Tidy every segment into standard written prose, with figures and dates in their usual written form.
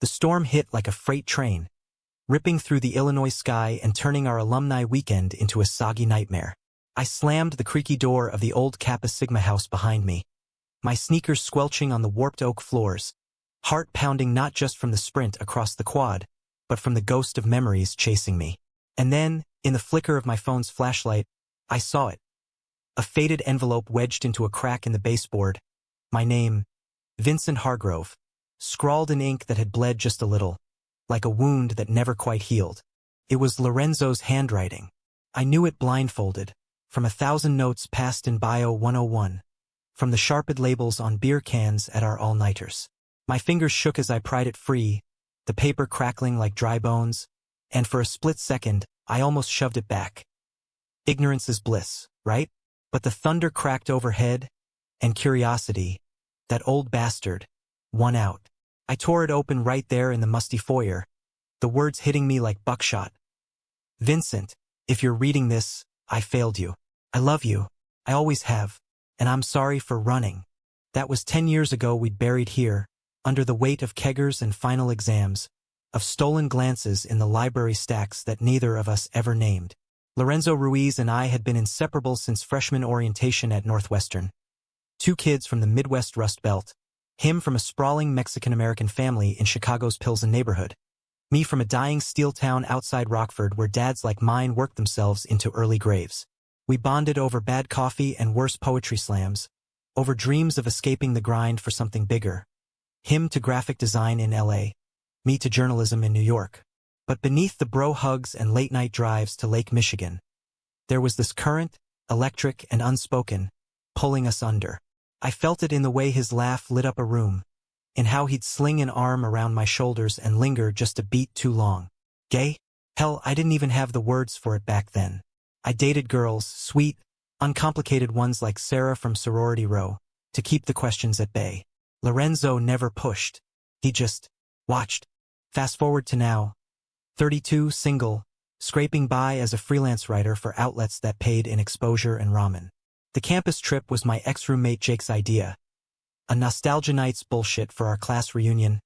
The storm hit like a freight train, ripping through the Illinois sky and turning our alumni weekend into a soggy nightmare. I slammed the creaky door of the old Kappa Sigma house behind me, my sneakers squelching on the warped oak floors, heart pounding not just from the sprint across the quad, but from the ghost of memories chasing me. And then, in the flicker of my phone's flashlight, I saw it. A faded envelope wedged into a crack in the baseboard. My name, Vincent Hargrove, scrawled in ink that had bled just a little, like a wound that never quite healed. It was Lorenzo's handwriting. I knew it blindfolded, from 1,000 notes passed in Bio 101, from the sharpened labels on beer cans at our all-nighters. My fingers shook as I pried it free, the paper crackling like dry bones, and for a split second, I almost shoved it back. Ignorance is bliss, right? But the thunder cracked overhead, and curiosity, that old bastard, won out. I tore it open right there in the musty foyer, the words hitting me like buckshot. Vincent, if you're reading this, I failed you. I love you. I always have. And I'm sorry for running. That was 10 years ago we'd buried here, under the weight of keggers and final exams, of stolen glances in the library stacks that neither of us ever named. Lorenzo Ruiz and I had been inseparable since freshman orientation at Northwestern. 2 kids from the Midwest Rust Belt. Him from a sprawling Mexican-American family in Chicago's Pilsen neighborhood. Me from a dying steel town outside Rockford where dads like mine worked themselves into early graves. We bonded over bad coffee and worse poetry slams, over dreams of escaping the grind for something bigger. Him to graphic design in LA, me to journalism in New York. But beneath the bro hugs and late-night drives to Lake Michigan, there was this current, electric and unspoken, pulling us under. I felt it in the way his laugh lit up a room, in how he'd sling an arm around my shoulders and linger just a beat too long. Gay? Hell, I didn't even have the words for it back then. I dated girls, sweet, uncomplicated ones like Sarah from Sorority Row, to keep the questions at bay. Lorenzo never pushed. He just watched. Fast forward to now. 32, single, scraping by as a freelance writer for outlets that paid in exposure and ramen. The campus trip was my ex-roommate Jake's idea. A nostalgia night's bullshit for our class reunion.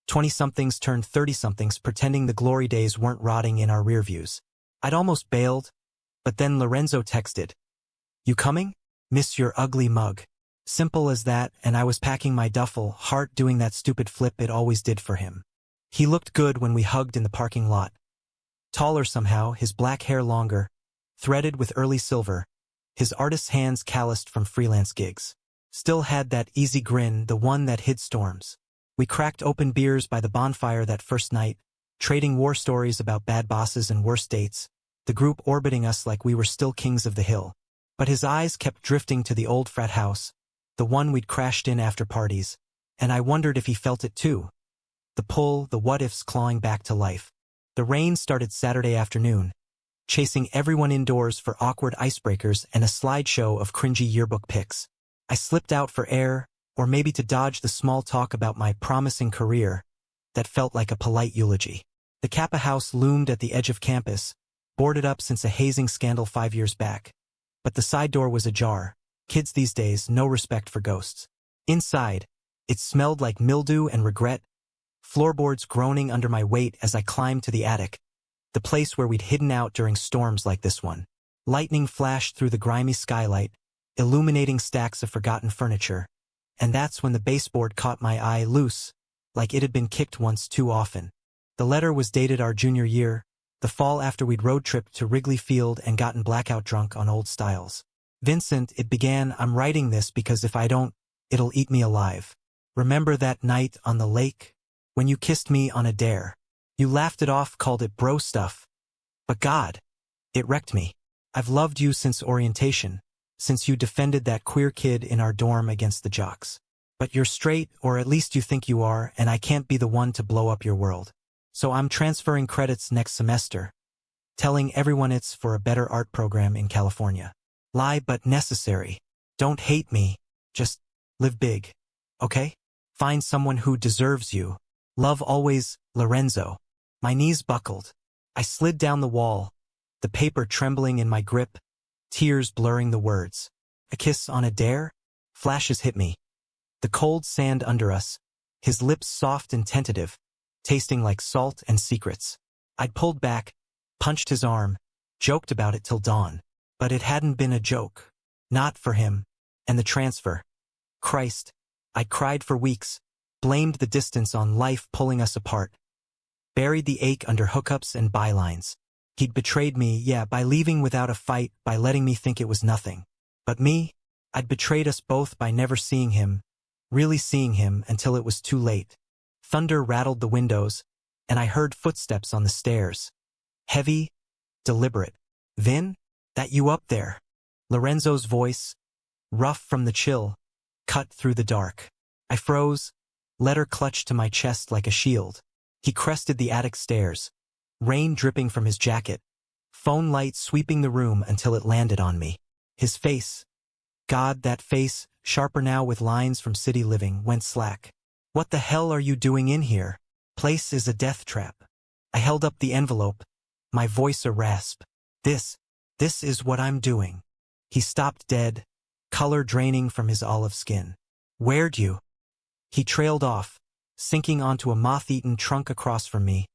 20-somethings turned 30-somethings pretending the glory days weren't rotting in our rear views. I'd almost bailed, but then Lorenzo texted, "You coming? Miss your ugly mug." Simple as that, and I was packing my duffel, heart doing that stupid flip it always did for him. He looked good when we hugged in the parking lot. Taller somehow, his black hair longer, threaded with early silver, his artist's hands calloused from freelance gigs. Still had that easy grin, the one that hid storms. We cracked open beers by the bonfire that first night, trading war stories about bad bosses and worse dates, the group orbiting us like we were still kings of the hill. But his eyes kept drifting to the old frat house, the one we'd crashed in after parties, and I wondered if he felt it too. The pull, the what-ifs clawing back to life. The rain started Saturday afternoon, chasing everyone indoors for awkward icebreakers and a slideshow of cringy yearbook pics. I slipped out for air, or maybe to dodge the small talk about my promising career that felt like a polite eulogy. The Kappa house loomed at the edge of campus, boarded up since a hazing scandal 5 years back. But the side door was ajar. Kids these days, no respect for ghosts. Inside, it smelled like mildew and regret, floorboards groaning under my weight as I climbed to the attic, the place where we'd hidden out during storms like this one. Lightning flashed through the grimy skylight, illuminating stacks of forgotten furniture, and that's when the baseboard caught my eye loose, like it had been kicked once too often. The letter was dated our junior year, the fall after we'd road tripped to Wrigley Field and gotten blackout drunk on old styles. Vincent, it began, I'm writing this because if I don't, it'll eat me alive. Remember that night on the lake? When you kissed me on a dare. You laughed it off, called it bro stuff. But God, it wrecked me. I've loved you since orientation, since you defended that queer kid in our dorm against the jocks. But you're straight, or at least you think you are, and I can't be the one to blow up your world. So I'm transferring credits next semester, telling everyone it's for a better art program in California. Lie but necessary. Don't hate me, just live big, okay? Find someone who deserves you. Love always, Lorenzo. My knees buckled. I slid down the wall, the paper trembling in my grip, tears blurring the words. A kiss on a dare? Flashes hit me. The cold sand under us, his lips soft and tentative, tasting like salt and secrets. I'd pulled back, punched his arm, joked about it till dawn. But it hadn't been a joke. Not for him. And the transfer. Christ. I cried for weeks, blamed the distance on life pulling us apart. Buried the ache under hookups and bylines. He'd betrayed me, yeah, by leaving without a fight, by letting me think it was nothing. But me? I'd betrayed us both by never seeing him, really seeing him until it was too late. Thunder rattled the windows, and I heard footsteps on the stairs. Heavy, deliberate. Vin? That you up there? Lorenzo's voice, rough from the chill, cut through the dark. I froze, letter clutched to my chest like a shield. He crested the attic stairs, rain dripping from his jacket, phone light sweeping the room until it landed on me. His face, God, that face, sharper now with lines from city living, went slack. What the hell are you doing in here? Place is a death trap. I held up the envelope, my voice a rasp. This is what I'm doing. He stopped dead, color draining from his olive skin. Where'd you? He trailed off, sinking onto a moth-eaten trunk across from me,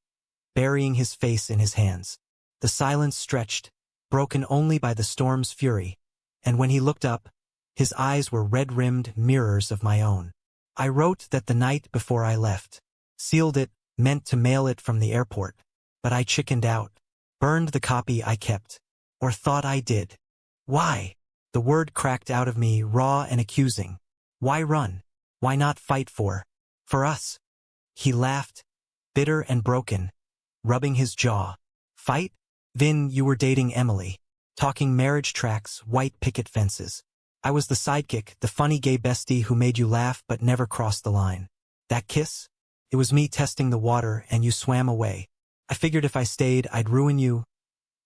burying his face in his hands. The silence stretched, broken only by the storm's fury, and when he looked up, his eyes were red-rimmed mirrors of my own. I wrote that the night before I left, sealed it, meant to mail it from the airport, but I chickened out, burned the copy I kept, or thought I did. Why? The word cracked out of me, raw and accusing. Why run? Why not fight for us? He laughed, bitter and broken, rubbing his jaw. Fight? Vin, you were dating Emily, talking marriage tracks, white picket fences. I was the sidekick, the funny gay bestie who made you laugh but never crossed the line. That kiss? It was me testing the water and you swam away. I figured if I stayed, I'd ruin you,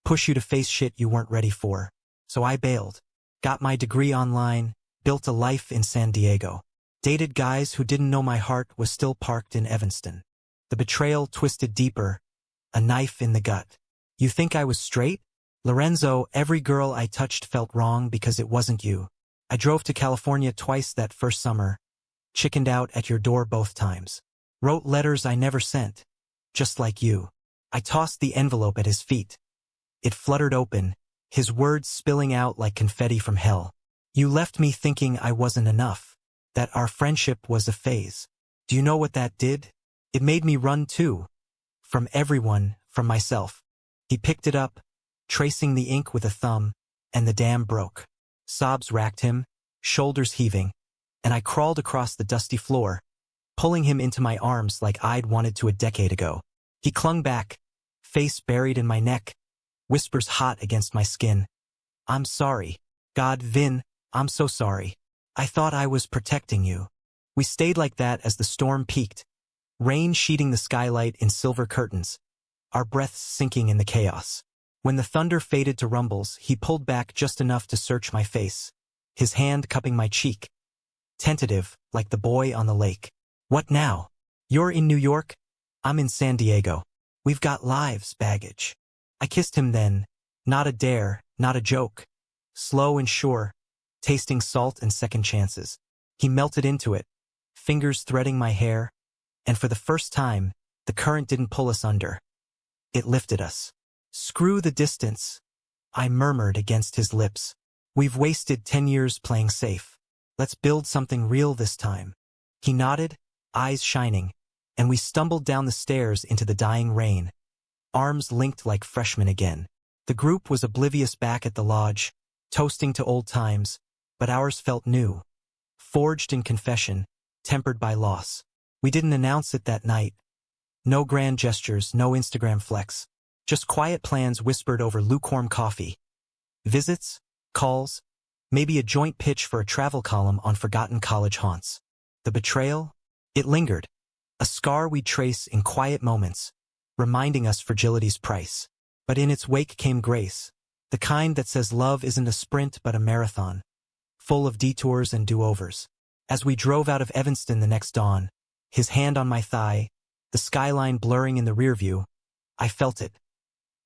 push you to face shit you weren't ready for. So I bailed. Got my degree online, built a life in San Diego. Dated guys who didn't know my heart was still parked in Evanston. The betrayal twisted deeper, a knife in the gut. You think I was straight? Lorenzo, every girl I touched felt wrong because it wasn't you. I drove to California twice that first summer, chickened out at your door both times. Wrote letters I never sent, just like you. I tossed the envelope at his feet. It fluttered open, his words spilling out like confetti from hell. You left me thinking I wasn't enough, that our friendship was a phase. Do you know what that did? It made me run too. From everyone, from myself. He picked it up, tracing the ink with a thumb, and the dam broke. Sobs racked him, shoulders heaving, and I crawled across the dusty floor, pulling him into my arms like I'd wanted to a decade ago. He clung back, face buried in my neck, whispers hot against my skin. I'm sorry. God, Vin, I'm so sorry. I thought I was protecting you. We stayed like that as the storm peaked, rain sheeting the skylight in silver curtains, our breaths sinking in the chaos. When the thunder faded to rumbles, he pulled back just enough to search my face, his hand cupping my cheek, tentative, like the boy on the lake. What now? You're in New York? I'm in San Diego. We've got lives, baggage. I kissed him then, not a dare, not a joke. Slow and sure, tasting salt and second chances. He melted into it, fingers threading my hair, and for the first time, the current didn't pull us under. It lifted us. Screw the distance, I murmured against his lips. We've wasted 10 years playing safe. Let's build something real this time. He nodded, eyes shining, and we stumbled down the stairs into the dying rain, arms linked like freshmen again. The group was oblivious back at the lodge, toasting to old times, but ours felt new, forged in confession, tempered by loss. We didn't announce it that night. No grand gestures, no Instagram flex. Just quiet plans whispered over lukewarm coffee. Visits, calls, maybe a joint pitch for a travel column on forgotten college haunts. The betrayal? It lingered. A scar we'd trace in quiet moments, reminding us fragility's price. But in its wake came grace, the kind that says love isn't a sprint but a marathon, full of detours and do-overs. As we drove out of Evanston the next dawn, his hand on my thigh, the skyline blurring in the rearview, I felt it.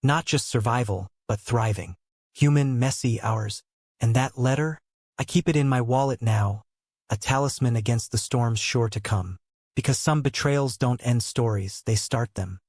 Not just survival, but thriving. Human, messy hours. And that letter? I keep it in my wallet now, a talisman against the storms sure to come. Because some betrayals don't end stories, they start them.